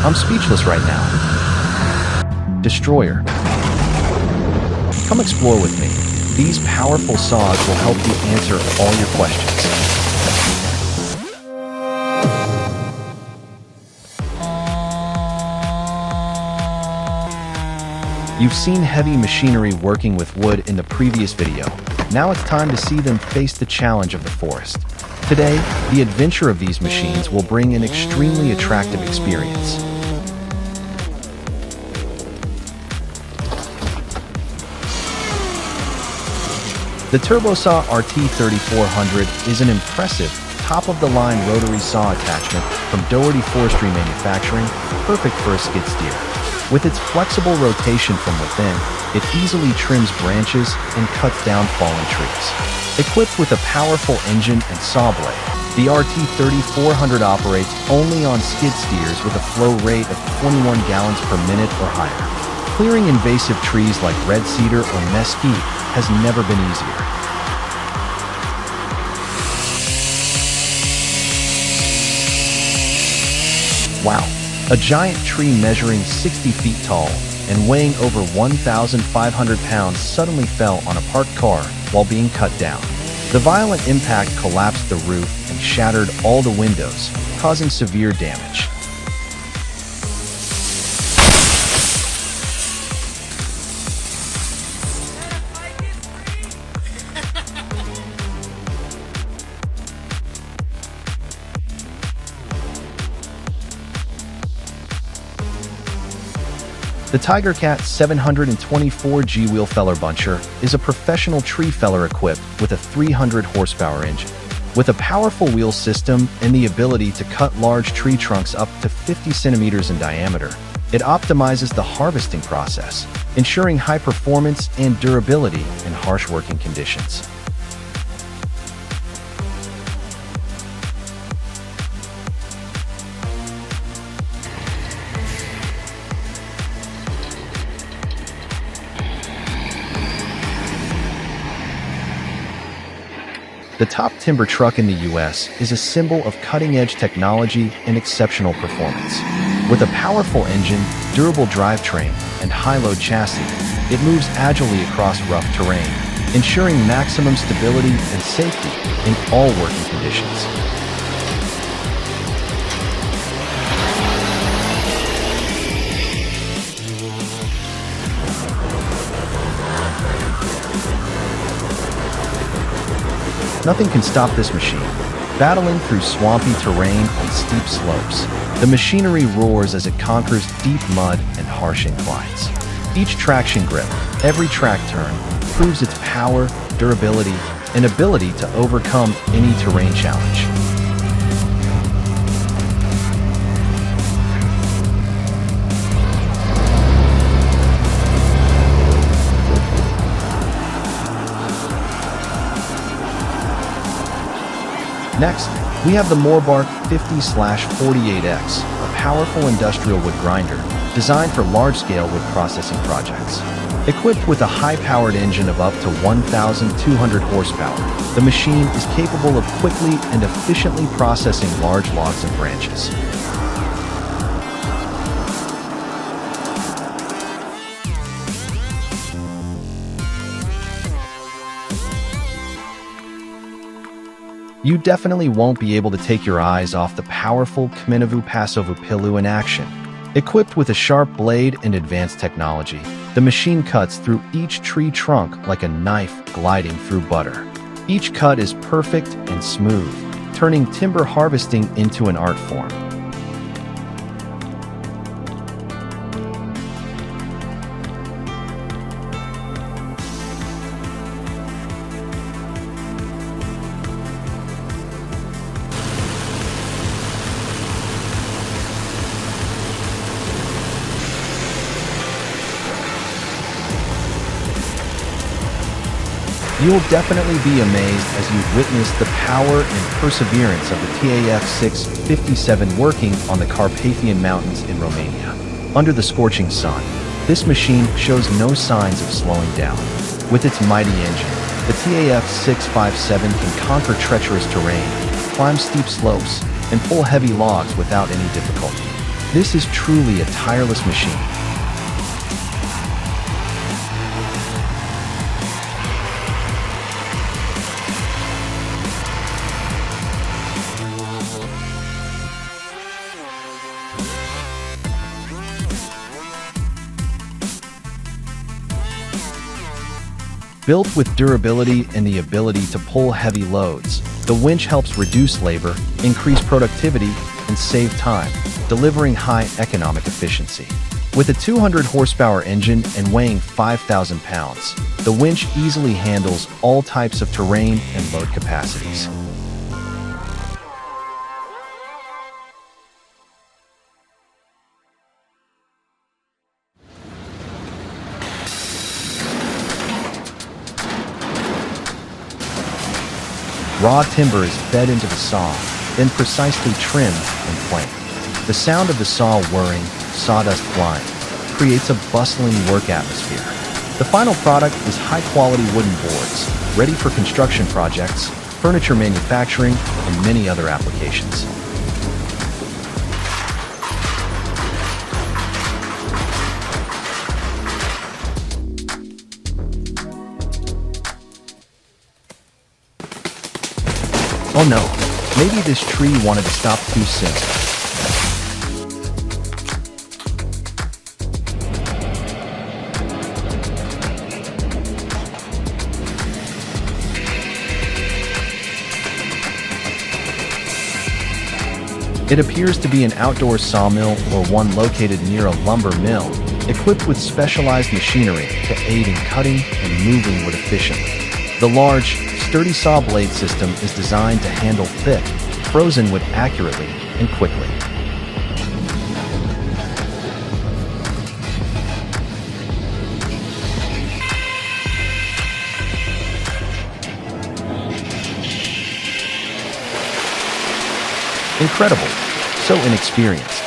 I'm speechless right now. Destroyer. Come explore with me. These powerful saws will help you answer all your questions. You've seen heavy machinery working with wood in the previous video. Now it's time to see them face the challenge of the forest. Today, the adventure of these machines will bring an extremely attractive experience. The TurboSaw RT3400 is an impressive, top-of-the-line rotary saw attachment from Doherty Forestry Manufacturing, perfect for a skid steer. With its flexible rotation from within, it easily trims branches and cuts down fallen trees. Equipped with a powerful engine and saw blade, the RT3400 operates only on skid steers with a flow rate of 21 gallons per minute or higher. Clearing invasive trees like red cedar or mesquite has never been easier. Wow, a giant tree measuring 60 feet tall and weighing over 1,500 pounds suddenly fell on a parked car while being cut down. The violent impact collapsed the roof and shattered all the windows, causing severe damage. The TigerCat 724G wheel feller buncher is a professional tree feller equipped with a 300 horsepower engine. With a powerful wheel system and the ability to cut large tree trunks up to 50 centimeters in diameter, it optimizes the harvesting process, ensuring high performance and durability in harsh working conditions. The top timber truck in the U.S. is a symbol of cutting-edge technology and exceptional performance. With a powerful engine, durable drivetrain, and high-load chassis, it moves agilely across rough terrain, ensuring maximum stability and safety in all working conditions. Nothing can stop this machine. Battling through swampy terrain and steep slopes, the machinery roars as it conquers deep mud and harsh inclines. Each traction grip, every track turn, proves its power, durability, and ability to overcome any terrain challenge. Next, we have the Morbark 50/48X, a powerful industrial wood grinder designed for large-scale wood processing projects. Equipped with a high-powered engine of up to 1,200 horsepower, the machine is capable of quickly and efficiently processing large logs and branches. You definitely won't be able to take your eyes off the powerful Kminavu Pasovu Pilu in action. Equipped with a sharp blade and advanced technology, the machine cuts through each tree trunk like a knife gliding through butter. Each cut is perfect and smooth, turning timber harvesting into an art form. You'll definitely be amazed as you witness the power and perseverance of the TAF-657 working on the Carpathian Mountains in Romania. Under the scorching sun, this machine shows no signs of slowing down. With its mighty engine, the TAF-657 can conquer treacherous terrain, climb steep slopes, and pull heavy logs without any difficulty. This is truly a tireless machine. Built with durability and the ability to pull heavy loads, the winch helps reduce labor, increase productivity, and save time, delivering high economic efficiency. With a 200 horsepower engine and weighing 5,000 pounds, the winch easily handles all types of terrain and load capacities. Raw timber is fed into the saw, then precisely trimmed and planed. The sound of the saw whirring, sawdust flying, creates a bustling work atmosphere. The final product is high-quality wooden boards, ready for construction projects, furniture manufacturing, and many other applications. Oh no, maybe this tree wanted to stop too soon. It appears to be an outdoor sawmill or one located near a lumber mill, equipped with specialized machinery to aid in cutting and moving wood efficiently. The large, sturdy saw blade system is designed to handle thick, frozen wood accurately and quickly. Incredible, so inexperienced.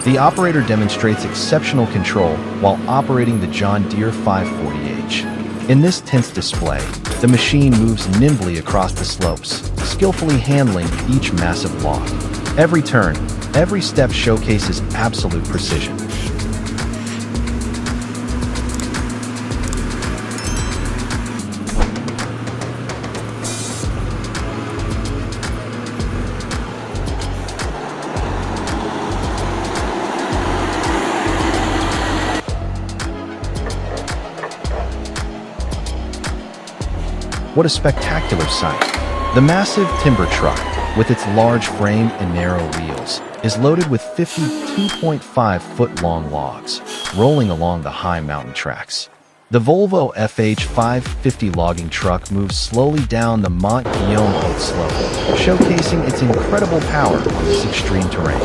The operator demonstrates exceptional control while operating the John Deere 540H. In this tense display, the machine moves nimbly across the slopes, skillfully handling each massive log. Every turn, every step showcases absolute precision. What a spectacular sight! The massive timber truck, with its large frame and narrow wheels, is loaded with 52.5-foot-long logs, rolling along the high mountain tracks. The Volvo FH550 logging truck moves slowly down the Mont Guillaume Haute slope, showcasing its incredible power on this extreme terrain.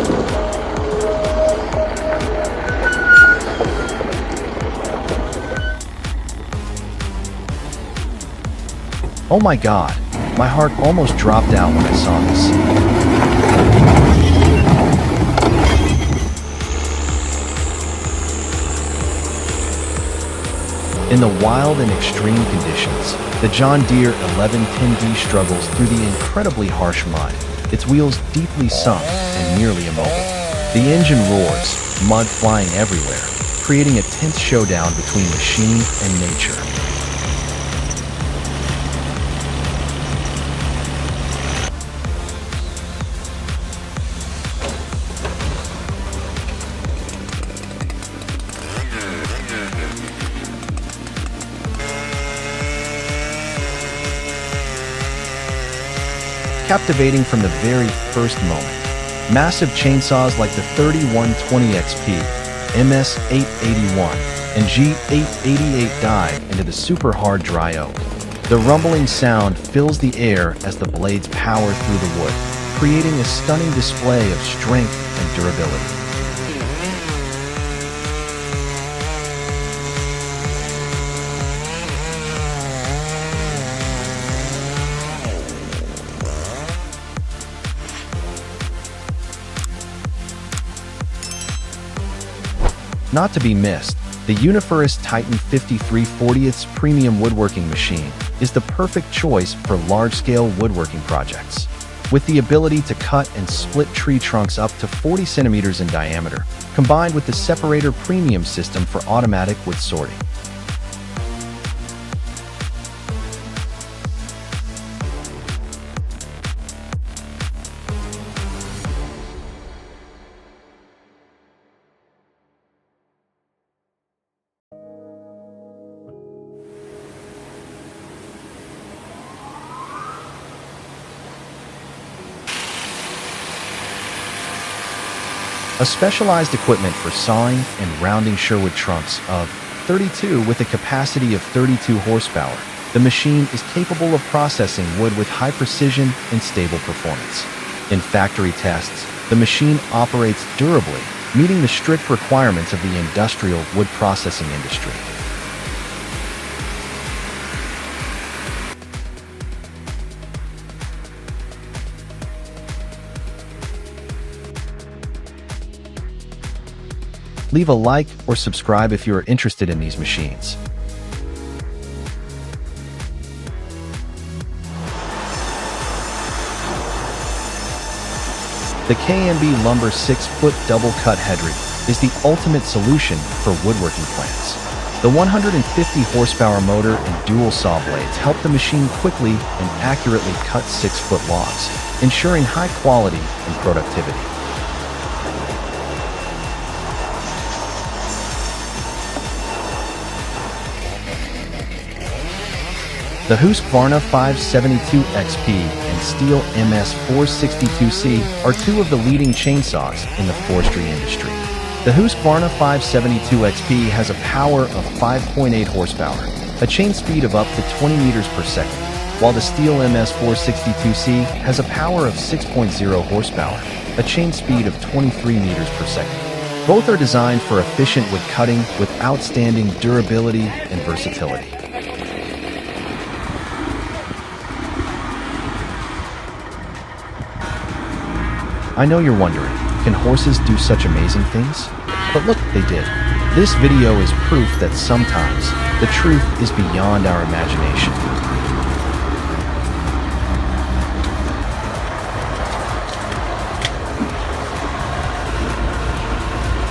Oh my God, my heart almost dropped out when I saw this. In the wild and extreme conditions, the John Deere 1110D struggles through the incredibly harsh mud, its wheels deeply sunk and nearly immobile. The engine roars, mud flying everywhere, creating a tense showdown between machine and nature. Captivating from the very first moment. Massive chainsaws like the 3120XP, MS881, and G888 dive into the super hard dry oak. The rumbling sound fills the air as the blades power through the wood, creating a stunning display of strength and durability. Not to be missed, The Uniferous Titan 53/40 premium woodworking machine is the perfect choice for large-scale woodworking projects. With the ability to cut and split tree trunks up to 40 centimeters in diameter, combined with the separator premium system for automatic wood sorting. A specialized equipment for sawing and rounding Sherwood trunks of 32 with a capacity of 32 horsepower. The machine is capable of processing wood with high precision and stable performance. In factory tests, the machine operates durably, meeting the strict requirements of the industrial wood processing industry. Leave a like or subscribe if you are interested in these machines. The K&B Lumber 6-foot double-cut headrigg is the ultimate solution for woodworking plants. The 150 horsepower motor and dual saw blades help the machine quickly and accurately cut 6-foot logs, ensuring high quality and productivity. The Husqvarna 572 XP and Stihl MS 462C are two of the leading chainsaws in the forestry industry. The Husqvarna 572 XP has a power of 5.8 horsepower, a chain speed of up to 20 meters per second, while the Stihl MS 462C has a power of 6.0 horsepower, a chain speed of 23 meters per second. Both are designed for efficient wood cutting with outstanding durability and versatility. I know you're wondering, can horses do such amazing things? But look, they did. This video is proof that sometimes the truth is beyond our imagination.